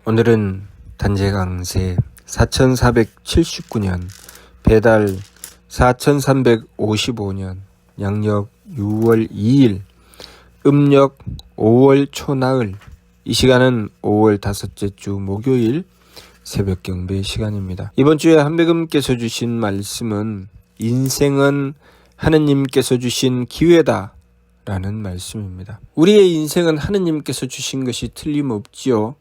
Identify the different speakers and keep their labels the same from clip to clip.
Speaker 1: 오늘은 단재강세 4479년 배달 4355년 양력 6월 2일 음력 5월 초나흘. 이 시간은 5월 다섯째 주 목요일 새벽 경배 시간입니다. 이번 주에 한배금께서 주신 말씀은 인생은 하느님께서 주신 기회다 라는 말씀입니다. 우리의 인생은 하느님께서 주신 것이 틀림없지요.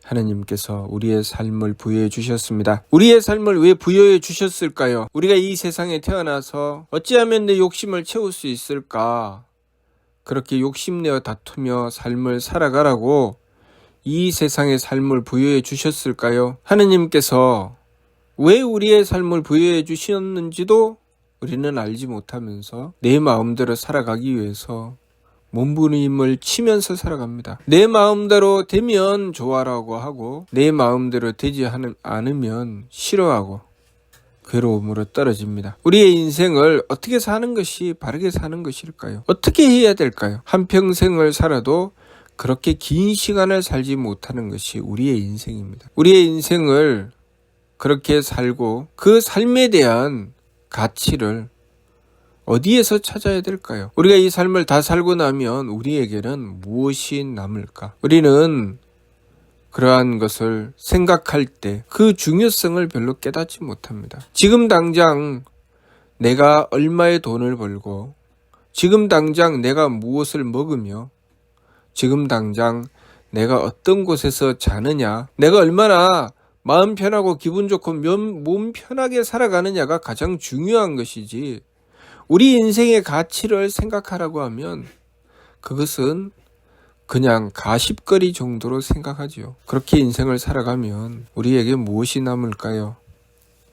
Speaker 1: 하느님께서 우리의 삶을 부여해 주셨습니다. 우리의 삶을 왜 부여해 주셨을까요? 우리가 이 세상에 태어나서 어찌하면 내 욕심을 채울 수 있을까? 그렇게 욕심내어 다투며 삶을 살아가라고 이 세상의 삶을 부여해 주셨을까요? 하느님께서 왜 우리의 삶을 부여해 주셨는지도 우리는 알지 못하면서 내 마음대로 살아가기 위해서 몸부림을 치면서 살아갑니다. 내 마음대로 되면 좋아라고 하고 내 마음대로 되지 않으면 싫어하고 괴로움으로 떨어집니다. 우리의 인생을 어떻게 사는 것이 바르게 사는 것일까요? 어떻게 해야 될까요? 한평생을 살아도 그렇게 긴 시간을 살지 못하는 것이 우리의 인생입니다. 우리의 인생을 그렇게 살고 그 삶에 대한 가치를 어디에서 찾아야 될까요? 우리가 이 삶을 다 살고 나면 우리에게는 무엇이 남을까? 우리는 그러한 것을 생각할 때 그 중요성을 별로 깨닫지 못합니다. 지금 당장 내가 얼마의 돈을 벌고 지금 당장 내가 무엇을 먹으며 지금 당장 내가 어떤 곳에서 자느냐, 내가 얼마나 마음 편하고 기분 좋고 몸 편하게 살아가느냐가 가장 중요한 것이지, 우리 인생의 가치를 생각하라고 하면 그것은 그냥 가십거리 정도로 생각하지요. 그렇게 인생을 살아가면 우리에게 무엇이 남을까요?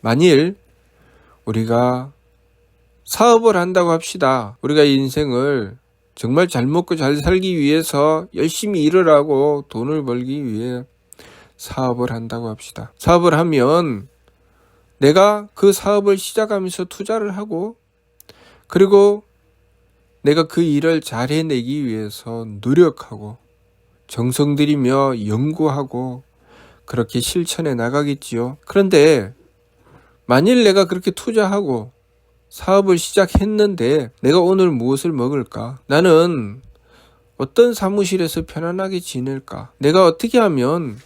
Speaker 1: 만일 우리가 사업을 한다고 합시다. 우리가 인생을 정말 잘 먹고 잘 살기 위해서 열심히 일을 하고 돈을 벌기 위해 사업을 한다고 합시다. 사업을 하면 내가 그 사업을 시작하면서 투자를 하고 그리고 내가 그 일을 잘 해내기 위해서 노력하고 정성 들이며 연구하고 그렇게 실천해 나가겠지요. 그런데 만일 내가 그렇게 투자하고 사업을 시작했는데 내가 오늘 무엇을 먹을까? 나는 어떤 사무실에서 편안하게 지낼까? 내가 어떻게 하면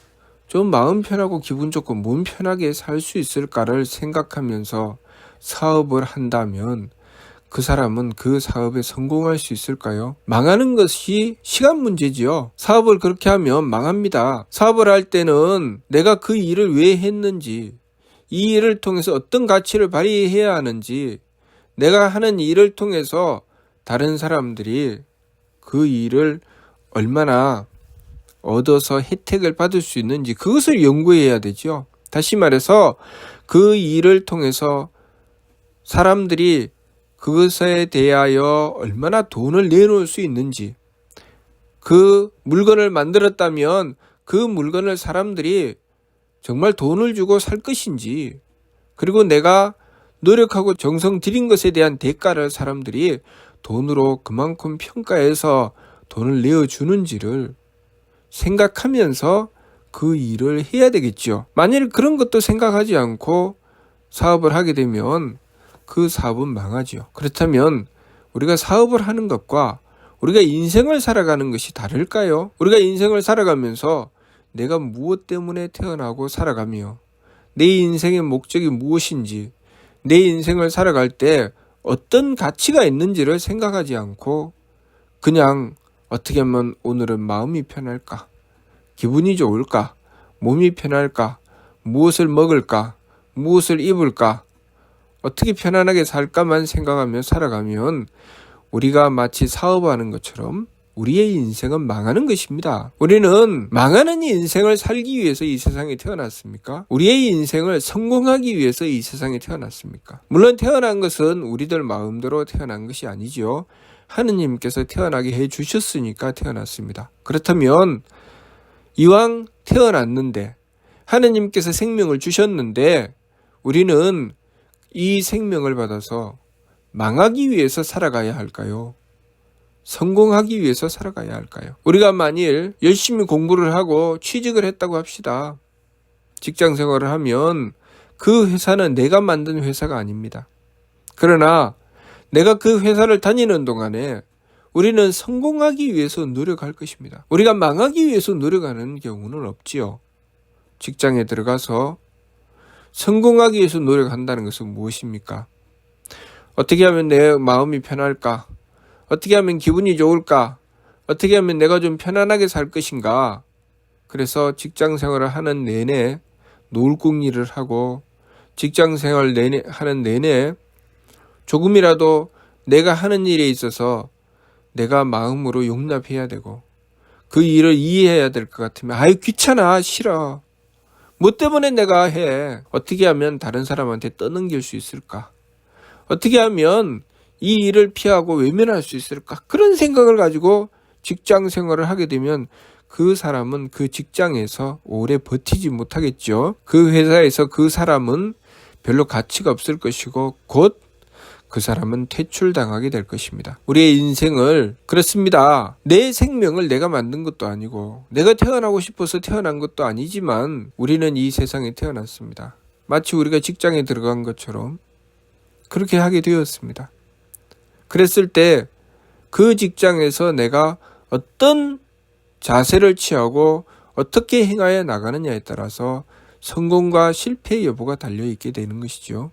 Speaker 1: 좀 마음 편하고 기분 좋고 몸 편하게 살 수 있을까를 생각하면서 사업을 한다면 그 사람은 그 사업에 성공할 수 있을까요? 망하는 것이 시간 문제지요. 사업을 그렇게 하면 망합니다. 사업을 할 때는 내가 그 일을 왜 했는지, 이 일을 통해서 어떤 가치를 발휘해야 하는지, 내가 하는 일을 통해서 다른 사람들이 그 일을 얼마나 얻어서 혜택을 받을 수 있는지 그것을 연구해야 되죠. 다시 말해서 그 일을 통해서 사람들이 그것에 대하여 얼마나 돈을 내놓을 수 있는지, 그 물건을 만들었다면 그 물건을 사람들이 정말 돈을 주고 살 것인지, 그리고 내가 노력하고 정성 들인 것에 대한 대가를 사람들이 돈으로 그만큼 평가해서 돈을 내어주는지를 생각하면서 그 일을 해야 되겠죠. 만일 그런 것도 생각하지 않고 사업을 하게 되면 그 사업은 망하죠. 그렇다면 우리가 사업을 하는 것과 우리가 인생을 살아가는 것이 다를까요? 우리가 인생을 살아가면서 내가 무엇 때문에 태어나고 살아가며 내 인생의 목적이 무엇인지, 내 인생을 살아갈 때 어떤 가치가 있는지를 생각하지 않고 그냥 어떻게 하면 오늘은 마음이 편할까? 기분이 좋을까? 몸이 편할까? 무엇을 먹을까? 무엇을 입을까? 어떻게 편안하게 살까만 생각하며 살아가면 우리가 마치 사업하는 것처럼 우리의 인생은 망하는 것입니다. 우리는 망하는 인생을 살기 위해서 이 세상에 태어났습니까? 우리의 인생을 성공하기 위해서 이 세상에 태어났습니까? 물론 태어난 것은 우리들 마음대로 태어난 것이 아니지요. 하느님께서 태어나게 해주셨으니까 태어났습니다. 그렇다면 이왕 태어났는데 하느님께서 생명을 주셨는데 우리는 이 생명을 받아서 망하기 위해서 살아가야 할까요? 성공하기 위해서 살아가야 할까요? 우리가 만일 열심히 공부를 하고 취직을 했다고 합시다. 직장 생활을 하면 그 회사는 내가 만든 회사가 아닙니다. 그러나 내가 그 회사를 다니는 동안에 우리는 성공하기 위해서 노력할 것입니다. 우리가 망하기 위해서 노력하는 경우는 없지요. 직장에 들어가서 성공하기 위해서 노력한다는 것은 무엇입니까? 어떻게 하면 내 마음이 편할까? 어떻게 하면 기분이 좋을까? 어떻게 하면 내가 좀 편안하게 살 것인가? 그래서 직장 생활을 하는 내내 노을국 일을 하고 직장 생활 하는 내내 조금이라도 내가 하는 일에 있어서 내가 마음으로 용납해야 되고 그 일을 이해해야 될 것 같으면 아유 귀찮아 싫어 뭐 때문에 내가 해 어떻게 하면 다른 사람한테 떠넘길 수 있을까 어떻게 하면 이 일을 피하고 외면할 수 있을까 그런 생각을 가지고 직장 생활을 하게 되면 그 사람은 그 직장에서 오래 버티지 못하겠죠. 그 회사에서 그 사람은 별로 가치가 없을 것이고 곧 그 사람은 퇴출당하게 될 것입니다. 우리의 인생을 그렇습니다. 내 생명을 내가 만든 것도 아니고 내가 태어나고 싶어서 태어난 것도 아니지만 우리는 이 세상에 태어났습니다. 마치 우리가 직장에 들어간 것처럼 그렇게 하게 되었습니다. 그랬을 때 그 직장에서 내가 어떤 자세를 취하고 어떻게 행하여 나가느냐에 따라서 성공과 실패 여부가 달려있게 되는 것이죠.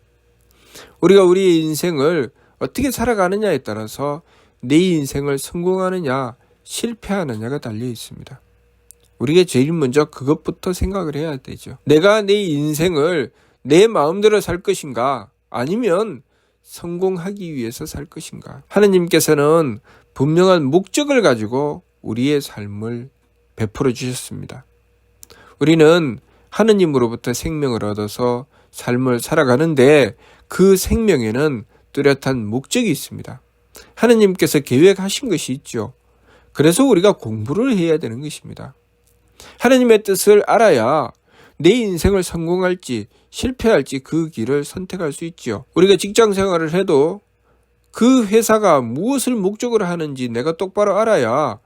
Speaker 1: 우리가 우리의 인생을 어떻게 살아가느냐에 따라서 내 인생을 성공하느냐 실패하느냐가 달려 있습니다. 우리가 제일 먼저 그것부터 생각을 해야 되죠. 내가 내 인생을 내 마음대로 살 것인가 아니면 성공하기 위해서 살 것인가. 하느님께서는 분명한 목적을 가지고 우리의 삶을 베풀어 주셨습니다. 우리는 하느님으로부터 생명을 얻어서 삶을 살아가는데 그 생명에는 뚜렷한 목적이 있습니다. 하느님께서 계획하신 것이 있죠. 그래서 우리가 공부를 해야 되는 것입니다. 하느님의 뜻을 알아야 내 인생을 성공할지 실패할지 그 길을 선택할 수 있죠. 우리가 직장 생활을 해도 그 회사가 무엇을 목적으로 하는지 내가 똑바로 알아야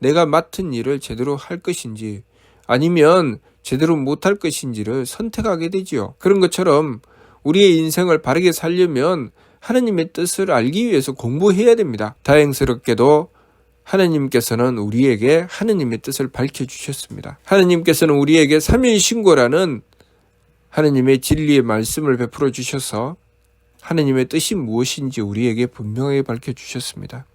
Speaker 1: 내가 맡은 일을 제대로 할 것인지 아니면 제대로 못할 것인지를 선택하게 되지요. 그런 것처럼 우리의 인생을 바르게 살려면 하느님의 뜻을 알기 위해서 공부해야 됩니다. 다행스럽게도 하느님께서는 우리에게 하느님의 뜻을 밝혀주셨습니다. 하느님께서는 우리에게 삼위신고라는 하느님의 진리의 말씀을 베풀어 주셔서 하느님의 뜻이 무엇인지 우리에게 분명하게 밝혀주셨습니다.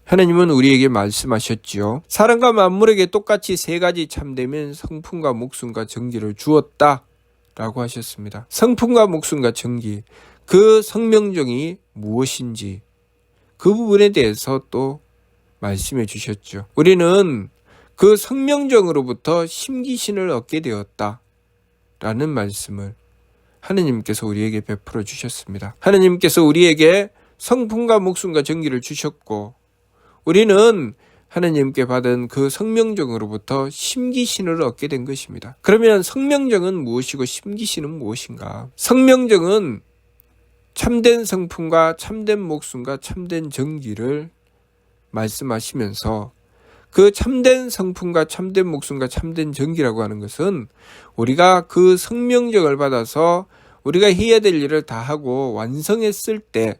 Speaker 1: 하느님은 우리에게 말씀하셨지요. 사람과 만물에게 똑같이 세 가지 참되면 성품과 목숨과 정기를 주었다 라고 하셨습니다. 성품과 목숨과 정기, 그 성명정이 무엇인지 그 부분에 대해서 또 말씀해 주셨죠. 우리는 그 성명정으로부터 심기신을 얻게 되었다 라는 말씀을 하느님께서 우리에게 베풀어 주셨습니다. 하느님께서 우리에게 성품과 목숨과 정기를 주셨고 우리는 하느님께 받은 그 성명정으로부터 심기신을 얻게 된 것입니다. 그러면 성명정은 무엇이고 심기신은 무엇인가? 성명정은 참된 성품과 참된 목숨과 참된 정기를 말씀하시면서 그 참된 성품과 참된 목숨과 참된 정기라고 하는 것은 우리가 그 성명정을 받아서 우리가 해야 될 일을 다 하고 완성했을 때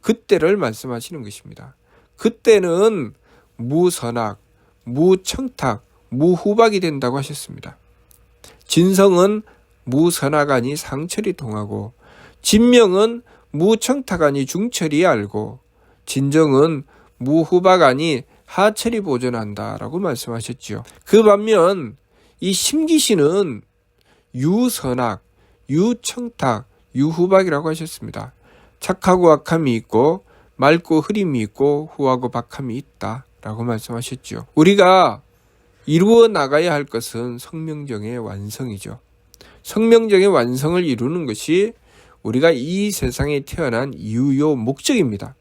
Speaker 1: 그때를 말씀하시는 것입니다. 그때는 무선악, 무청탁, 무후박이 된다고 하셨습니다. 진성은 무선악아니 상철이 통하고 진명은 무청탁아니 중철이 알고 진정은 무후박아니 하철이 보존한다 라고 말씀하셨지요. 그 반면 이 심기신은 유선악, 유청탁, 유후박이라고 하셨습니다. 착하고 악함이 있고 맑고 흐림이 있고 후하고 박함이 있다 라고 말씀하셨죠. 우리가 이루어 나가야 할 것은 성명정의 완성이죠. 성명정의 완성을 이루는 것이 우리가 이 세상에 태어난 이유요 목적입니다.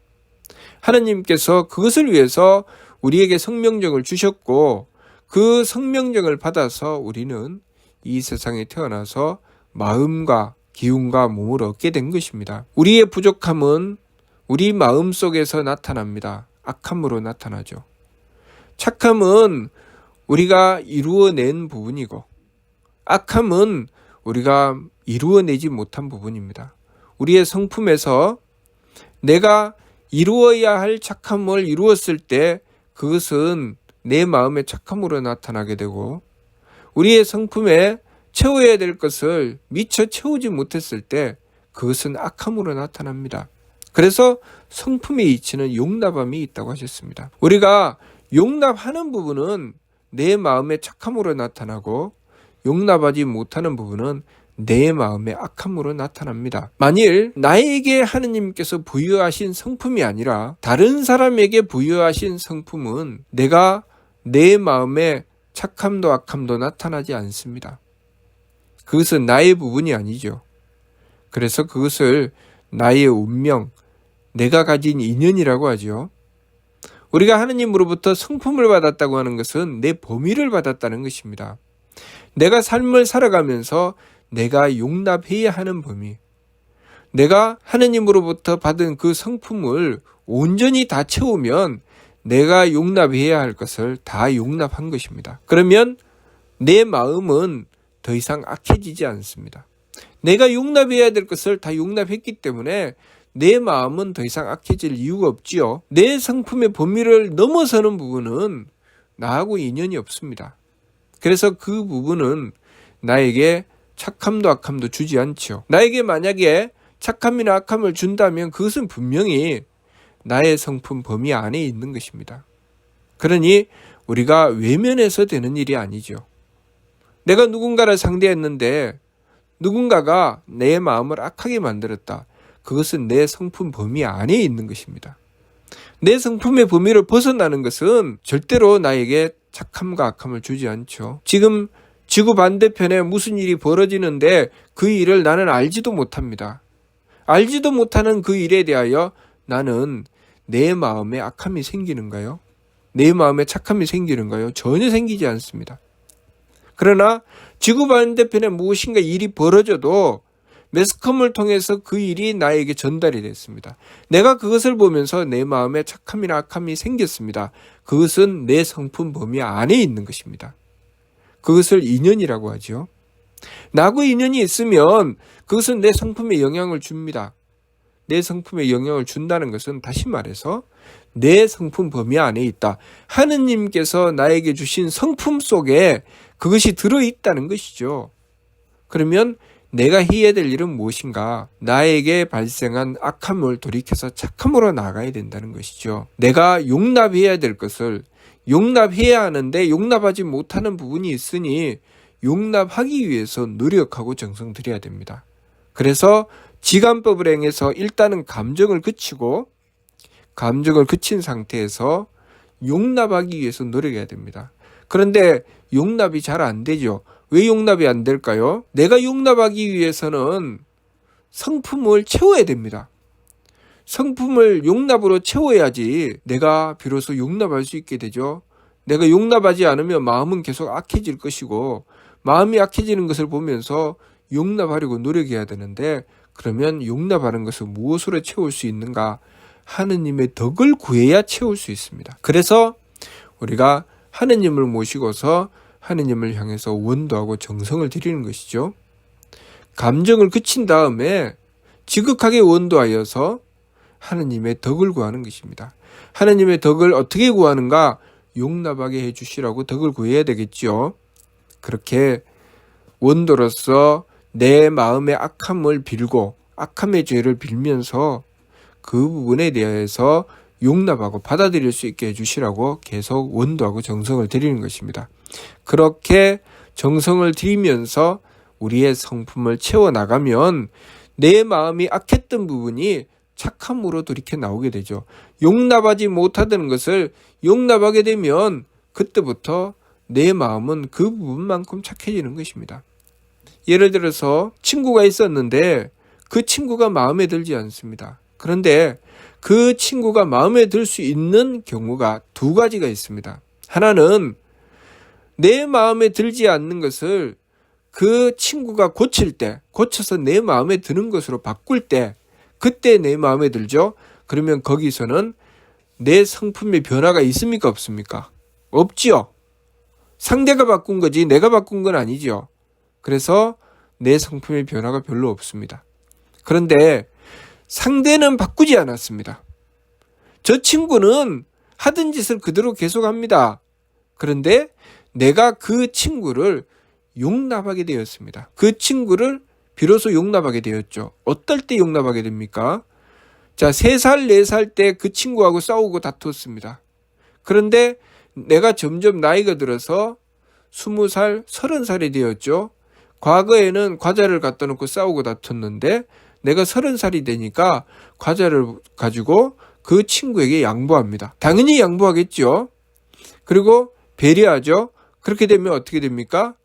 Speaker 1: 하느님께서 그것을 위해서 우리에게 성명정을 주셨고 그 성명정을 받아서 우리는 이 세상에 태어나서 마음과 기운과 몸을 얻게 된 것입니다. 우리의 부족함은 우리 마음 속에서 나타납니다. 악함으로 나타나죠. 착함은 우리가 이루어낸 부분이고 악함은 우리가 이루어내지 못한 부분입니다. 우리의 성품에서 내가 이루어야 할 착함을 이루었을 때 그것은 내 마음의 착함으로 나타나게 되고 우리의 성품에 채워야 될 것을 미처 채우지 못했을 때 그것은 악함으로 나타납니다. 그래서 성품의 이치는 용납함이 있다고 하셨습니다. 우리가 용납하는 부분은 내 마음의 착함으로 나타나고 용납하지 못하는 부분은 내 마음의 악함으로 나타납니다. 만일 나에게 하느님께서 부여하신 성품이 아니라 다른 사람에게 부여하신 성품은 내가 내 마음의 착함도 악함도 나타나지 않습니다. 그것은 나의 부분이 아니죠. 그래서 그것을 나의 운명, 내가 가진 인연이라고 하죠. 우리가 하느님으로부터 성품을 받았다고 하는 것은 내 범위를 받았다는 것입니다. 내가 삶을 살아가면서 내가 용납해야 하는 범위, 내가 하느님으로부터 받은 그 성품을 온전히 다 채우면 내가 용납해야 할 것을 다 용납한 것입니다. 그러면 내 마음은 더 이상 악해지지 않습니다. 내가 용납해야 될 것을 다 용납했기 때문에 내 마음은 더 이상 악해질 이유가 없지요. 내 성품의 범위를 넘어서는 부분은 나하고 인연이 없습니다. 그래서 그 부분은 나에게 착함도 악함도 주지 않죠. 나에게 만약에 착함이나 악함을 준다면 그것은 분명히 나의 성품 범위 안에 있는 것입니다. 그러니 우리가 외면해서 되는 일이 아니죠. 내가 누군가를 상대했는데 누군가가 내 마음을 악하게 만들었다. 그것은 내 성품 범위 안에 있는 것입니다. 내 성품의 범위를 벗어나는 것은 절대로 나에게 착함과 악함을 주지 않죠. 지금 지구 반대편에 무슨 일이 벌어지는데 그 일을 나는 알지도 못합니다. 알지도 못하는 그 일에 대하여 나는 내 마음에 악함이 생기는가요? 내 마음에 착함이 생기는가요? 전혀 생기지 않습니다. 그러나 지구 반대편에 무엇인가 일이 벌어져도 매스컴을 통해서 그 일이 나에게 전달이 됐습니다. 내가 그것을 보면서 내 마음에 착함이나 악함이 생겼습니다. 그것은 내 성품 범위 안에 있는 것입니다. 그것을 인연이라고 하죠. 나하고 인연이 있으면 그것은 내 성품에 영향을 줍니다. 내 성품에 영향을 준다는 것은 다시 말해서 내 성품 범위 안에 있다. 하느님께서 나에게 주신 성품 속에 그것이 들어있다는 것이죠. 그러면 내가 해야 될 일은 무엇인가? 나에게 발생한 악함을 돌이켜서 착함으로 나아가야 된다는 것이죠. 내가 용납해야 될 것을 용납해야 하는데 용납하지 못하는 부분이 있으니 용납하기 위해서 노력하고 정성 들여야 됩니다. 그래서 지감법을 행해서 일단은 감정을 그치고 감정을 그친 상태에서 용납하기 위해서 노력해야 됩니다. 그런데 용납이 잘 안 되죠. 왜 용납이 안 될까요? 내가 용납하기 위해서는 성품을 채워야 됩니다. 성품을 용납으로 채워야지 내가 비로소 용납할 수 있게 되죠. 내가 용납하지 않으면 마음은 계속 악해질 것이고 마음이 악해지는 것을 보면서 용납하려고 노력해야 되는데 그러면 용납하는 것을 무엇으로 채울 수 있는가? 하느님의 덕을 구해야 채울 수 있습니다. 그래서 우리가 하느님을 모시고서 하느님을 향해서 원도하고 정성을 드리는 것이죠. 감정을 그친 다음에 지극하게 원도하여서 하느님의 덕을 구하는 것입니다. 하느님의 덕을 어떻게 구하는가? 용납하게 해주시라고 덕을 구해야 되겠죠. 그렇게 원도로서 내 마음의 악함을 빌고 악함의 죄를 빌면서 그 부분에 대해서 용납하고 받아들일 수 있게 해주시라고 계속 원도하고 정성을 드리는 것입니다. 그렇게 정성을 들이면서 우리의 성품을 채워나가면 내 마음이 악했던 부분이 착함으로 돌이켜 나오게 되죠. 용납하지 못하던 것을 용납하게 되면 그때부터 내 마음은 그 부분만큼 착해지는 것입니다. 예를 들어서 친구가 있었는데 그 친구가 마음에 들지 않습니다. 그런데 그 친구가 마음에 들 수 있는 경우가 두 가지가 있습니다. 하나는 내 마음에 들지 않는 것을 그 친구가 고칠 때, 고쳐서 내 마음에 드는 것으로 바꿀 때, 그때 내 마음에 들죠. 그러면 거기서는 내 성품의 변화가 있습니까? 없습니까? 없지요. 상대가 바꾼 거지 내가 바꾼 건 아니죠. 그래서 내 성품의 변화가 별로 없습니다. 그런데 상대는 바꾸지 않았습니다. 저 친구는 하던 짓을 그대로 계속합니다. 그런데 내가 그 친구를 용납하게 되었습니다. 그 친구를 비로소 용납하게 되었죠. 어떨 때 용납하게 됩니까? 자, 3살, 4살 때 그 친구하고 싸우고 다투었습니다. 그런데 내가 점점 나이가 들어서 20살, 30살이 되었죠. 과거에는 과자를 갖다 놓고 싸우고 다퉜는데 내가 30살이 되니까 과자를 가지고 그 친구에게 양보합니다. 당연히 양보하겠죠. 그리고 배려하죠. 그렇게 되면 어떻게 됩니까?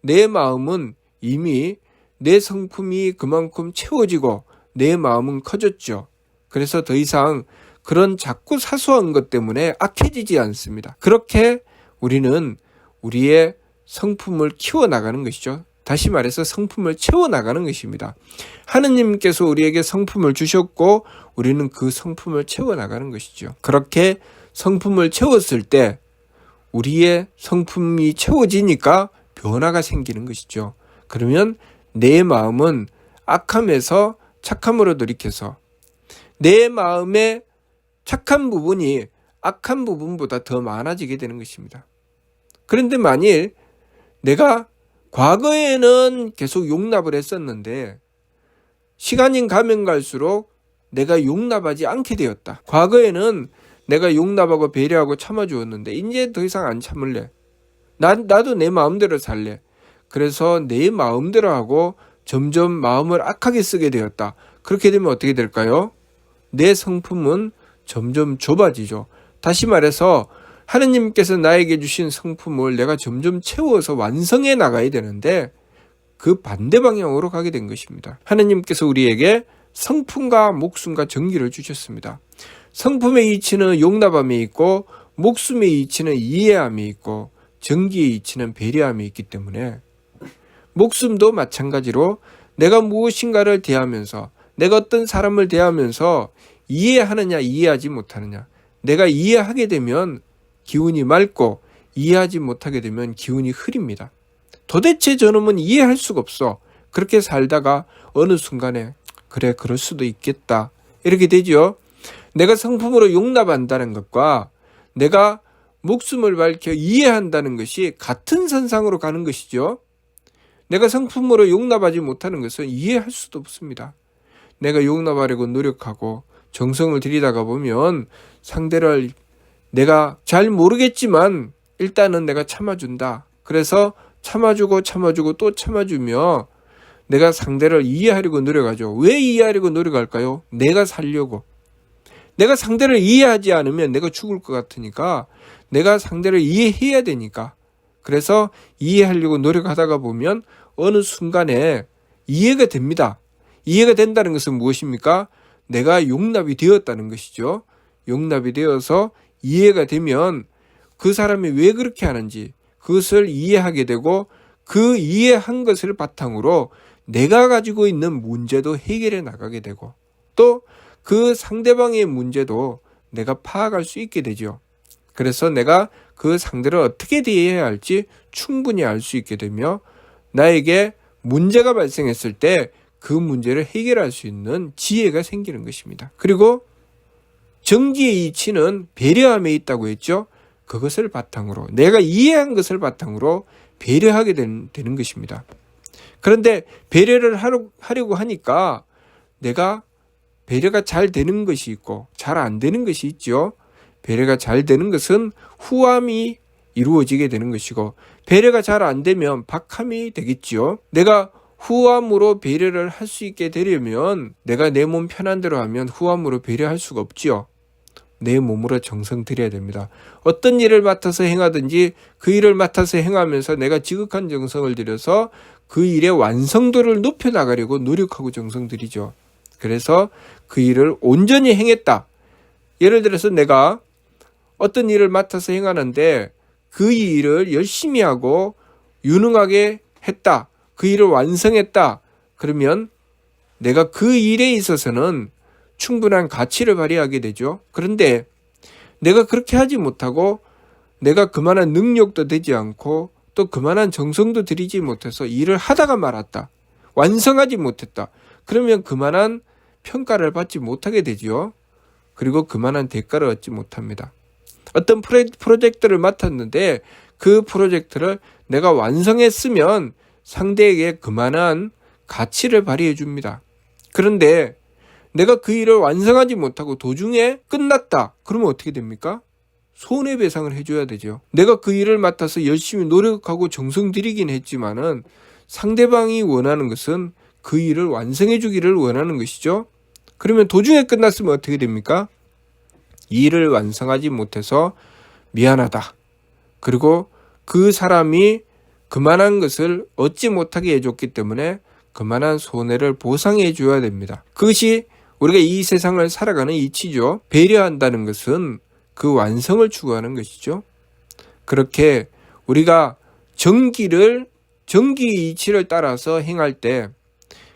Speaker 1: 내 마음은 이미 내 성품이 그만큼 채워지고 내 마음은 커졌죠. 그래서 더 이상 그런 자꾸 사소한 것 때문에 악해지지 않습니다. 그렇게 우리는 우리의 성품을 키워나가는 것이죠. 다시 말해서 성품을 채워나가는 것입니다. 하느님께서 우리에게 성품을 주셨고 우리는 그 성품을 채워나가는 것이죠. 그렇게 성품을 채웠을 때 우리의 성품이 채워지니까 변화가 생기는 것이죠. 그러면 내 마음은 악함에서 착함으로 돌이켜서 내 마음의 착한 부분이 악한 부분보다 더 많아지게 되는 것입니다. 그런데 만일 내가 과거에는 계속 용납을 했었는데 시간이 가면 갈수록 내가 용납하지 않게 되었다. 과거에는 내가 용납하고 배려하고 참아주었는데 이제 더 이상 안 참을래. 나도 내 마음대로 살래. 그래서 내 마음대로 하고 점점 마음을 악하게 쓰게 되었다. 그렇게 되면 어떻게 될까요? 내 성품은 점점 좁아지죠. 다시 말해서 하느님께서 나에게 주신 성품을 내가 점점 채워서 완성해 나가야 되는데 그 반대 방향으로 가게 된 것입니다. 하느님께서 우리에게 성품과 목숨과 정기를 주셨습니다. 성품의 이치는 용납함에 있고 목숨의 이치는 이해함에 있고 정기의 이치는 배려함에 있기 때문에 목숨도 마찬가지로 내가 무엇인가를 대하면서 내가 어떤 사람을 대하면서 이해하느냐 이해하지 못하느냐 내가 이해하게 되면 기운이 맑고 이해하지 못하게 되면 기운이 흐립니다. 도대체 저놈은 이해할 수가 없어. 그렇게 살다가 어느 순간에 그래 그럴 수도 있겠다 이렇게 되죠. 내가 성품으로 용납한다는 것과 내가 목숨을 밝혀 이해한다는 것이 같은 선상으로 가는 것이죠. 내가 성품으로 용납하지 못하는 것은 이해할 수도 없습니다. 내가 용납하려고 노력하고 정성을 들이다가 보면 상대를 내가 잘 모르겠지만 일단은 내가 참아준다. 그래서 참아주고 또 참아주며 내가 상대를 이해하려고 노력하죠. 왜 이해하려고 노력할까요? 내가 살려고. 내가 상대를 이해하지 않으면 내가 죽을 것 같으니까 내가 상대를 이해해야 되니까. 그래서 이해하려고 노력하다가 보면 어느 순간에 이해가 됩니다. 이해가 된다는 것은 무엇입니까? 내가 용납이 되었다는 것이죠. 용납이 되어서 이해가 되면 그 사람이 왜 그렇게 하는지 그것을 이해하게 되고 그 이해한 것을 바탕으로 내가 가지고 있는 문제도 해결해 나가게 되고 또 그 상대방의 문제도 내가 파악할 수 있게 되죠. 그래서 내가 그 상대를 어떻게 대해야 할지 충분히 알 수 있게 되며 나에게 문제가 발생했을 때 그 문제를 해결할 수 있는 지혜가 생기는 것입니다. 그리고 정기의 이치는 배려함에 있다고 했죠. 그것을 바탕으로 내가 이해한 것을 바탕으로 배려하게 되는 것입니다. 그런데 배려를 하려고 하니까 내가 배려가 잘 되는 것이 있고 잘 안 되는 것이 있죠. 배려가 잘 되는 것은 후함이 이루어지게 되는 것이고 배려가 잘 안 되면 박함이 되겠죠. 내가 후함으로 배려를 할 수 있게 되려면 내가 내 몸 편한 대로 하면 후함으로 배려할 수가 없지요. 내 몸으로 정성 들여야 됩니다. 어떤 일을 맡아서 행하든지 그 일을 맡아서 행하면서 내가 지극한 정성을 들여서 그 일의 완성도를 높여나가려고 노력하고 정성 들이죠. 그래서 그 일을 온전히 행했다. 예를 들어서 내가 어떤 일을 맡아서 행하는데 그 일을 열심히 하고 유능하게 했다. 그 일을 완성했다. 그러면 내가 그 일에 있어서는 충분한 가치를 발휘하게 되죠. 그런데 내가 그렇게 하지 못하고 내가 그만한 능력도 되지 않고 또 그만한 정성도 들이지 못해서 일을 하다가 말았다. 완성하지 못했다. 그러면 그만한 평가를 받지 못하게 되죠. 그리고 그만한 대가를 얻지 못합니다. 어떤 프로젝트를 맡았는데 그 프로젝트를 내가 완성했으면 상대에게 그만한 가치를 발휘해 줍니다. 그런데 내가 그 일을 완성하지 못하고 도중에 끝났다. 그러면 어떻게 됩니까? 손해배상을 해줘야 되죠. 내가 그 일을 맡아서 열심히 노력하고 정성 들이긴 했지만은 상대방이 원하는 것은 그 일을 완성해 주기를 원하는 것이죠. 그러면 도중에 끝났으면 어떻게 됩니까? 이 일을 완성하지 못해서 미안하다. 그리고 그 사람이 그만한 것을 얻지 못하게 해줬기 때문에 그만한 손해를 보상해 줘야 됩니다. 그것이 우리가 이 세상을 살아가는 이치죠. 배려한다는 것은 그 완성을 추구하는 것이죠. 그렇게 우리가 정기 이치를 따라서 행할 때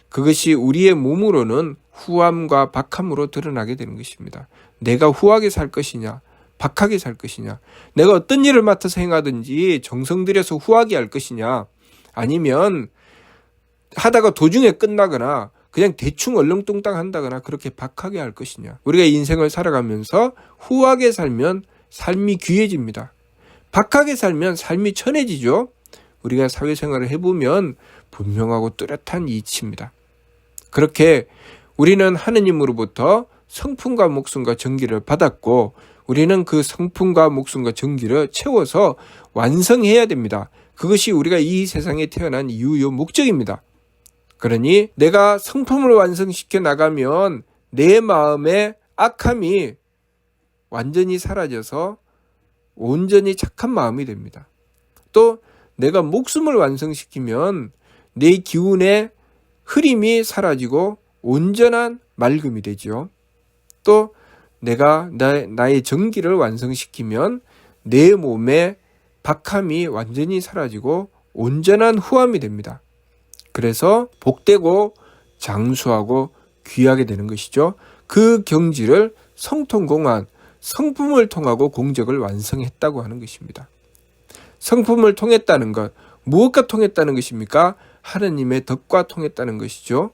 Speaker 1: 그것이 우리의 몸으로는 후함과 박함으로 드러나게 되는 것입니다. 내가 후하게 살 것이냐, 박하게 살 것이냐, 내가 어떤 일을 맡아서 행하든지 정성 들여서 후하게 할 것이냐, 아니면 하다가 도중에 끝나거나 그냥 대충 얼렁뚱땅 한다거나 그렇게 박하게 할 것이냐. 우리가 인생을 살아가면서 후하게 살면 삶이 귀해집니다. 박하게 살면 삶이 천해지죠. 우리가 사회생활을 해보면 분명하고 뚜렷한 이치입니다. 그렇게 우리는 하느님으로부터 성품과 목숨과 정기를 받았고 우리는 그 성품과 목숨과 정기를 채워서 완성해야 됩니다. 그것이 우리가 이 세상에 태어난 이유요 목적입니다. 그러니 내가 성품을 완성시켜 나가면 내 마음의 악함이 완전히 사라져서 온전히 착한 마음이 됩니다. 또 내가 목숨을 완성시키면 내 기운의 흐림이 사라지고 온전한 맑음이 되죠. 또 내가 나의 정기를 완성시키면 내 몸의 박함이 완전히 사라지고 온전한 후함이 됩니다. 그래서 복되고 장수하고 귀하게 되는 것이죠. 그 경지를 성통공한 성품을 통하고 공적을 완성했다고 하는 것입니다. 성품을 통했다는 것, 무엇과 통했다는 것입니까? 하느님의 덕과 통했다는 것이죠.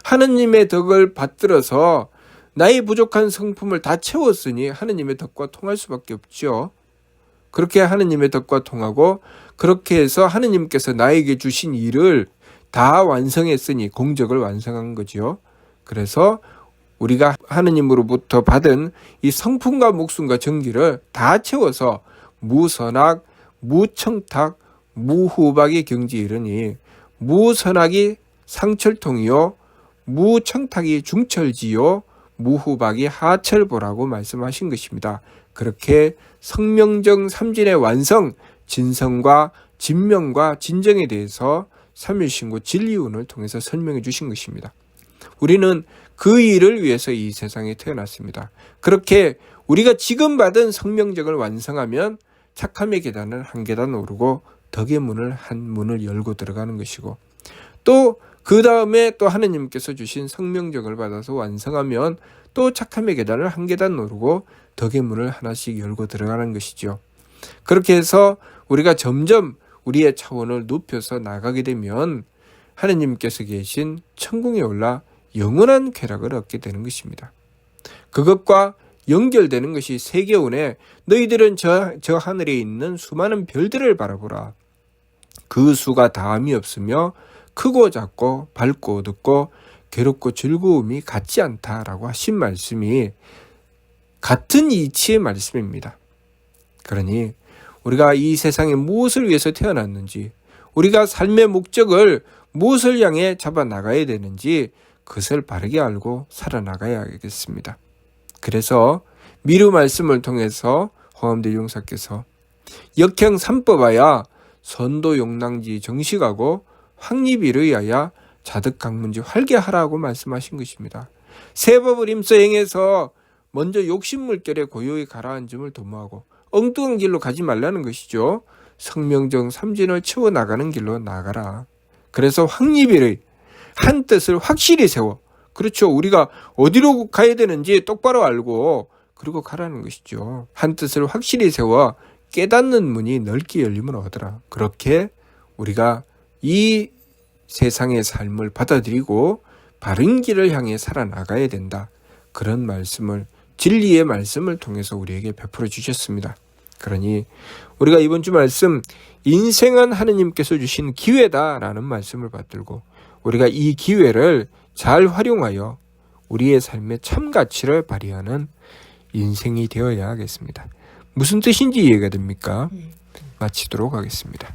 Speaker 1: 하느님의 덕을 받들어서 나의 부족한 성품을 다 채웠으니 하느님의 덕과 통할 수밖에 없죠. 그렇게 하느님의 덕과 통하고 그렇게 해서 하느님께서 나에게 주신 일을 다 완성했으니 공적을 완성한 거죠. 그래서 우리가 하느님으로부터 받은 이 성품과 목숨과 정기를 다 채워서 무선악, 무청탁, 무후박의 경지에 이르니 무선악이 상철통이요 무청탁이 중철지요 무후박이 하철보라고 말씀하신 것입니다. 그렇게 성명정 삼진의 완성, 진성과 진명과 진정에 대해서 삼일신고 진리운을 통해서 설명해 주신 것입니다. 우리는 그 일을 위해서 이 세상에 태어났습니다. 그렇게 우리가 지금 받은 성명정을 완성하면 착함의 계단을 한 계단 오르고 덕의 문을 한 문을 열고 들어가는 것이고 또 그 다음에 또 하느님께서 주신 성명정을 받아서 완성하면 또 착함의 계단을 한 계단 오르고 덕의 문을 하나씩 열고 들어가는 것이죠. 그렇게 해서 우리가 점점 우리의 차원을 높여서 나가게 되면 하느님께서 계신 천궁에 올라 영원한 쾌락을 얻게 되는 것입니다. 그것과 연결되는 것이 세계운에 너희들은 저 하늘에 있는 수많은 별들을 바라보라. 그 수가 다함이 없으며 크고 작고 밝고 어둡고 괴롭고 즐거움이 같지 않다라고 하신 말씀이 같은 이치의 말씀입니다. 그러니 우리가 이 세상에 무엇을 위해서 태어났는지 우리가 삶의 목적을 무엇을 향해 잡아 나가야 되는지 그것을 바르게 알고 살아나가야겠습니다. 그래서 미루 말씀을 통해서 화엄대 용사께서 역행 삼법하야 선도 용랑지 정식하고 확립이를 위하여 자득강문지 활개하라고 말씀하신 것입니다. 세 법을 힘써 행해서 먼저 욕심물결에 고요히 가라앉음을 도모하고 엉뚱한 길로 가지 말라는 것이죠. 성명정 삼진을 채워나가는 길로 나가라. 그래서 확립이를 한 뜻을 확실히 세워. 그렇죠. 우리가 어디로 가야 되는지 똑바로 알고 그리고 가라는 것이죠. 한 뜻을 확실히 세워 깨닫는 문이 넓게 열리면 오더라. 그렇게 우리가 이 세상의 삶을 받아들이고 바른 길을 향해 살아나가야 된다. 그런 말씀을, 진리의 말씀을 통해서 우리에게 베풀어 주셨습니다. 그러니 우리가 이번 주 말씀, 인생은 하느님께서 주신 기회다라는 말씀을 받들고 우리가 이 기회를 잘 활용하여 우리의 삶의 참 가치를 발휘하는 인생이 되어야 하겠습니다. 무슨 뜻인지 이해가 됩니까? 마치도록 하겠습니다.